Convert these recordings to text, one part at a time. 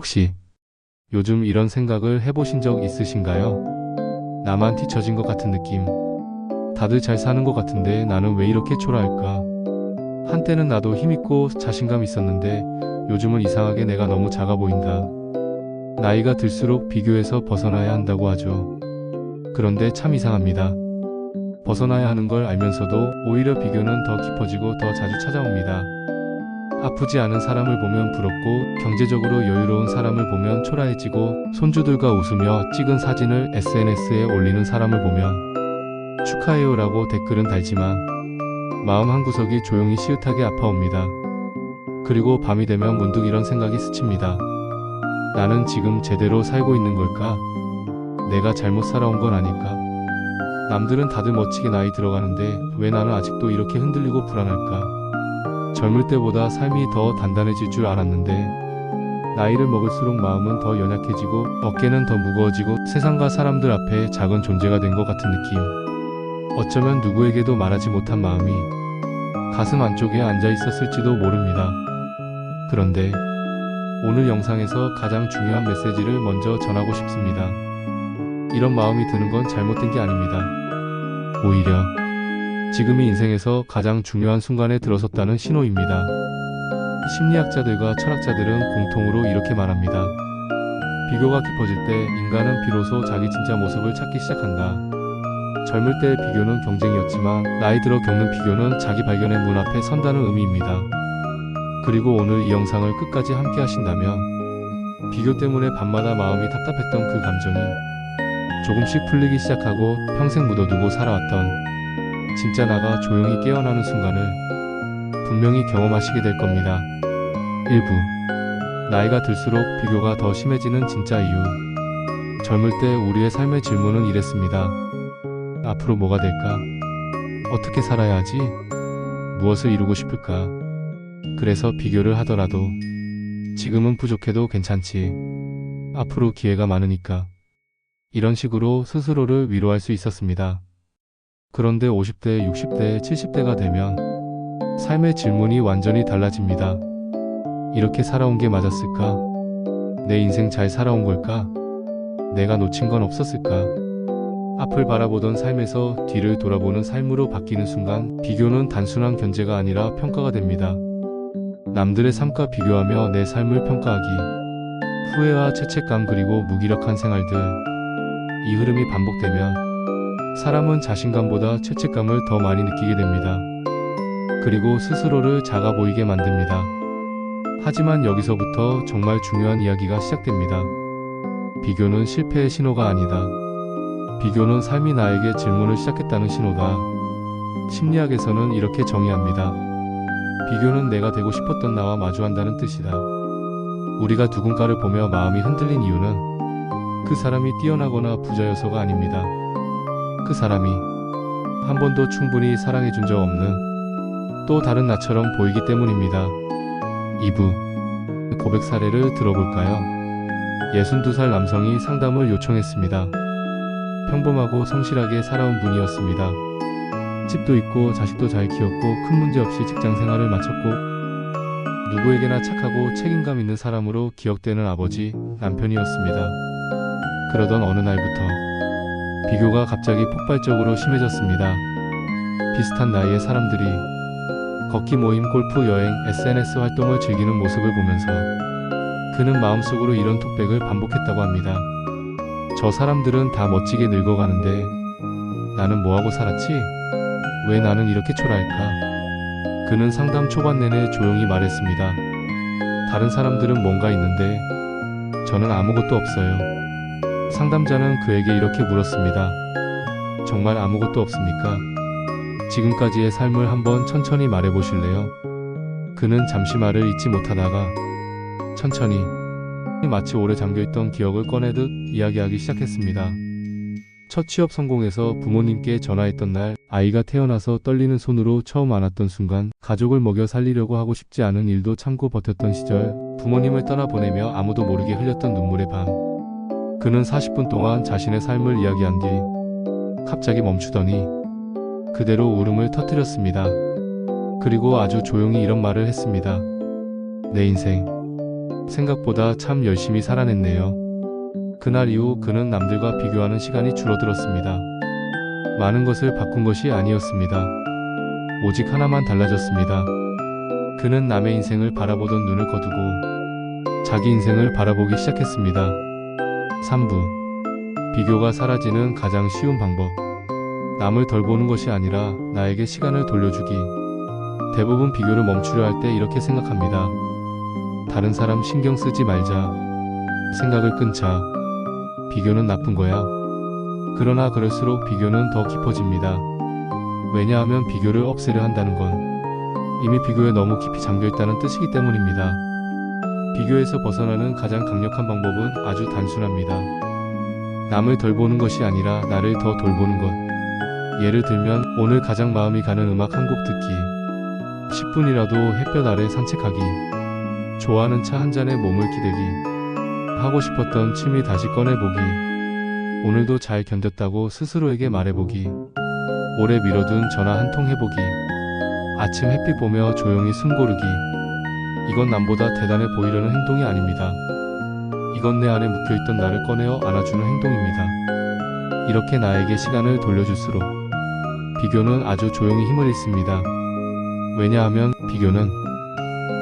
혹시 요즘 이런 생각을 해보신 적 있으신가요? 나만 뒤처진 것 같은 느낌. 다들 잘 사는 것 같은데 나는 왜 이렇게 초라할까? 한때는 나도 힘있고 자신감 있었는데 요즘은 이상하게 내가 너무 작아 보인다. 나이가 들수록 비교에서 벗어나야 한다고 하죠. 그런데 참 이상합니다. 벗어나야 하는 걸 알면서도 오히려 비교는 더 깊어지고 더 자주 찾아옵니다. 아프지 않은 사람을 보면 부럽고 경제적으로 여유로운 사람을 보면 초라해지고 손주들과 웃으며 찍은 사진을 SNS에 올리는 사람을 보면 축하해요라고 댓글은 달지만 마음 한구석이 조용히 시읒하게 아파옵니다. 그리고 밤이 되면 문득 이런 생각이 스칩니다. 나는 지금 제대로 살고 있는 걸까? 내가 잘못 살아온 건 아닐까? 남들은 다들 멋지게 나이 들어가는데 왜 나는 아직도 이렇게 흔들리고 불안할까? 젊을 때보다 삶이 더 단단해질 줄 알았는데 나이를 먹을수록 마음은 더 연약해지고 어깨는 더 무거워지고 세상과 사람들 앞에 작은 존재가 된 것 같은 느낌. 어쩌면 누구에게도 말하지 못한 마음이 가슴 안쪽에 앉아 있었을지도 모릅니다. 그런데 오늘 영상에서 가장 중요한 메시지를 먼저 전하고 싶습니다. 이런 마음이 드는 건 잘못된 게 아닙니다. 오히려 지금이 인생에서 가장 중요한 순간에 들어섰다는 신호입니다. 심리학자들과 철학자들은 공통으로 이렇게 말합니다. 비교가 깊어질 때 인간은 비로소 자기 진짜 모습을 찾기 시작한다. 젊을 때의 비교는 경쟁이었지만 나이 들어 겪는 비교는 자기 발견의 문 앞에 선다는 의미입니다. 그리고 오늘 이 영상을 끝까지 함께 하신다면 비교 때문에 밤마다 마음이 답답했던 그 감정이 조금씩 풀리기 시작하고 평생 묻어두고 살아왔던 진짜 나가 조용히 깨어나는 순간을 분명히 경험하시게 될 겁니다. 1부. 나이가 들수록 비교가 더 심해지는 진짜 이유. 젊을 때 우리의 삶의 질문은 이랬습니다. 앞으로 뭐가 될까? 어떻게 살아야 하지? 무엇을 이루고 싶을까? 그래서 비교를 하더라도 지금은 부족해도 괜찮지. 앞으로 기회가 많으니까. 이런 식으로 스스로를 위로할 수 있었습니다. 그런데 50대, 60대, 70대가 되면 삶의 질문이 완전히 달라집니다. 이렇게 살아온 게 맞았을까? 내 인생 잘 살아온 걸까? 내가 놓친 건 없었을까? 앞을 바라보던 삶에서 뒤를 돌아보는 삶으로 바뀌는 순간 비교는 단순한 견제가 아니라 평가가 됩니다. 남들의 삶과 비교하며 내 삶을 평가하기. 후회와 죄책감 그리고 무기력한 생활들. 이 흐름이 반복되면 사람은 자신감보다 죄책감을 더 많이 느끼게 됩니다. 그리고 스스로를 작아 보이게 만듭니다. 하지만 여기서부터 정말 중요한 이야기가 시작됩니다. 비교는 실패의 신호가 아니다. 비교는 삶이 나에게 질문을 시작했다는 신호다. 심리학에서는 이렇게 정의합니다. 비교는 내가 되고 싶었던 나와 마주한다는 뜻이다. 우리가 누군가를 보며 마음이 흔들린 이유는 그 사람이 뛰어나거나 부자여서가 아닙니다. 그 사람이 한 번도 충분히 사랑해준 적 없는 또 다른 나처럼 보이기 때문입니다. 2부. 고백 사례를 들어볼까요? 62살 남성이 상담을 요청했습니다. 평범하고 성실하게 살아온 분이었습니다. 집도 있고 자식도 잘 키웠고 큰 문제 없이 직장 생활을 마쳤고 누구에게나 착하고 책임감 있는 사람으로 기억되는 아버지, 남편이었습니다. 그러던 어느 날부터 비교가 갑자기 폭발적으로 심해졌습니다. 비슷한 나이의 사람들이 걷기 모임, 골프, 여행, SNS 활동을 즐기는 모습을 보면서 그는 마음속으로 이런 톡백을 반복했다고 합니다. 저 사람들은 다 멋지게 늙어가는데 나는 뭐하고 살았지? 왜 나는 이렇게 초라할까? 그는 상담 초반 내내 조용히 말했습니다. 다른 사람들은 뭔가 있는데 저는 아무것도 없어요. 상담자는 그에게 이렇게 물었습니다. 정말 아무것도 없습니까? 지금까지의 삶을 한번 천천히 말해보실래요? 그는 잠시 말을 잇지 못하다가 천천히 마치 오래 잠겨있던 기억을 꺼내듯 이야기하기 시작했습니다. 첫 취업 성공해서 부모님께 전화했던 날, 아이가 태어나서 떨리는 손으로 처음 안았던 순간, 가족을 먹여 살리려고 하고 싶지 않은 일도 참고 버텼던 시절, 부모님을 떠나보내며 아무도 모르게 흘렸던 눈물의 밤. 그는 40분 동안 자신의 삶을 이야기한 뒤 갑자기 멈추더니 그대로 울음을 터뜨렸습니다. 그리고 아주 조용히 이런 말을 했습니다. 내 인생 생각보다 참 열심히 살아냈네요. 그날 이후 그는 남들과 비교하는 시간이 줄어들었습니다. 많은 것을 바꾼 것이 아니었습니다. 오직 하나만 달라졌습니다. 그는 남의 인생을 바라보던 눈을 거두고 자기 인생을 바라보기 시작했습니다. 3부. 비교가 사라지는 가장 쉬운 방법. 남을 덜 보는 것이 아니라 나에게 시간을 돌려주기. 대부분 비교를 멈추려 할 때 이렇게 생각합니다. 다른 사람 신경 쓰지 말자. 생각을 끊자. 비교는 나쁜 거야. 그러나 그럴수록 비교는 더 깊어집니다. 왜냐하면 비교를 없애려 한다는 건 이미 비교에 너무 깊이 잠겨있다는 뜻이기 때문입니다. 비교에서 벗어나는 가장 강력한 방법은 아주 단순합니다. 남을 덜 보는 것이 아니라 나를 더 돌보는 것. 예를 들면 오늘 가장 마음이 가는 음악 한 곡 듣기, 10분이라도 햇볕 아래 산책하기, 좋아하는 차 한 잔에 몸을 기대기, 하고 싶었던 취미 다시 꺼내보기, 오늘도 잘 견뎠다고 스스로에게 말해보기, 오래 미뤄둔 전화 한 통 해보기, 아침 햇빛 보며 조용히 숨 고르기. 이건 남보다 대단해 보이려는 행동이 아닙니다. 이건 내 안에 묵혀있던 나를 꺼내어 안아주는 행동입니다. 이렇게 나에게 시간을 돌려줄수록 비교는 아주 조용히 힘을 잃습니다. 왜냐하면 비교는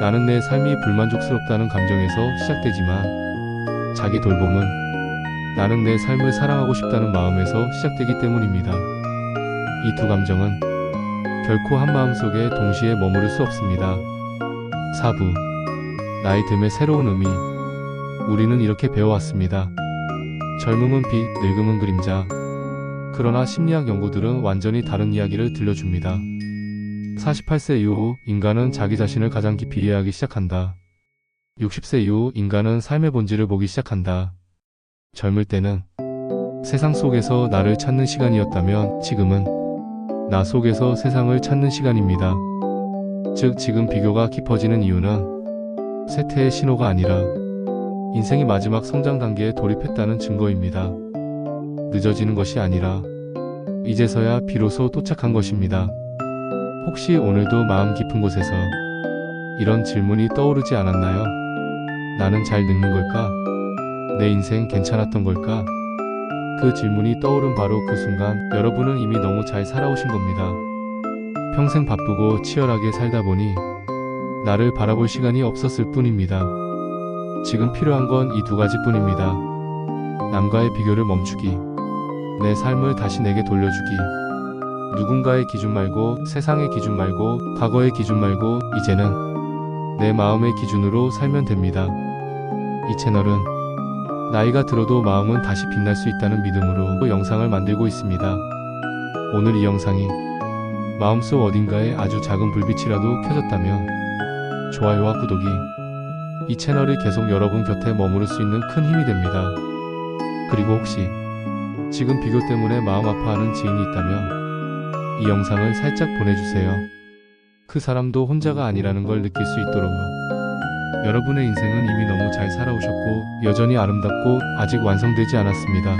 나는 내 삶이 불만족스럽다는 감정에서 시작되지만 자기 돌봄은 나는 내 삶을 사랑하고 싶다는 마음에서 시작되기 때문입니다. 이 두 감정은 결코 한 마음 속에 동시에 머무를 수 없습니다. 4부. 나이 듦의 새로운 의미. 우리는 이렇게 배워왔습니다. 젊음은 빛, 늙음은 그림자. 그러나 심리학 연구들은 완전히 다른 이야기를 들려줍니다. 48세 이후 인간은 자기 자신을 가장 깊이 이해하기 시작한다. 60세 이후 인간은 삶의 본질을 보기 시작한다. 젊을 때는 세상 속에서 나를 찾는 시간이었다면 지금은 나 속에서 세상을 찾는 시간입니다. 즉 지금 비교가 깊어지는 이유는 쇠퇴의 신호가 아니라 인생이 마지막 성장 단계에 돌입했다는 증거입니다. 늦어지는 것이 아니라 이제서야 비로소 도착한 것입니다. 혹시 오늘도 마음 깊은 곳에서 이런 질문이 떠오르지 않았나요? 나는 잘 늙는 걸까? 내 인생 괜찮았던 걸까? 그 질문이 떠오른 바로 그 순간 여러분은 이미 너무 잘 살아오신 겁니다. 평생 바쁘고 치열하게 살다 보니 나를 바라볼 시간이 없었을 뿐입니다. 지금 필요한 건 이 두 가지뿐입니다. 남과의 비교를 멈추기, 내 삶을 다시 내게 돌려주기. 누군가의 기준 말고, 세상의 기준 말고, 과거의 기준 말고 이제는 내 마음의 기준으로 살면 됩니다. 이 채널은 나이가 들어도 마음은 다시 빛날 수 있다는 믿음으로 영상을 만들고 있습니다. 오늘 이 영상이 마음속 어딘가에 아주 작은 불빛이라도 켜졌다면 좋아요와 구독이 이 채널이 계속 여러분 곁에 머무를 수 있는 큰 힘이 됩니다. 그리고 혹시 지금 비교 때문에 마음 아파하는 지인이 있다면 이 영상을 살짝 보내주세요. 그 사람도 혼자가 아니라는 걸 느낄 수 있도록요. 여러분의 인생은 이미 너무 잘 살아오셨고 여전히 아름답고 아직 완성되지 않았습니다.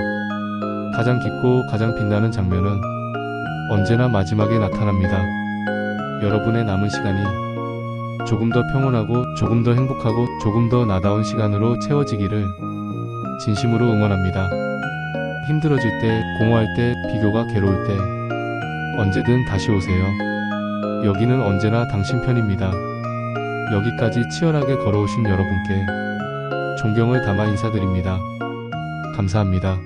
가장 깊고 가장 빛나는 장면은 언제나 마지막에 나타납니다. 여러분의 남은 시간이 조금 더 평온하고 조금 더 행복하고 조금 더 나다운 시간으로 채워지기를 진심으로 응원합니다. 힘들어질 때, 공허할 때, 비교가 괴로울 때 언제든 다시 오세요. 여기는 언제나 당신 편입니다. 여기까지 치열하게 걸어오신 여러분께 존경을 담아 인사드립니다. 감사합니다.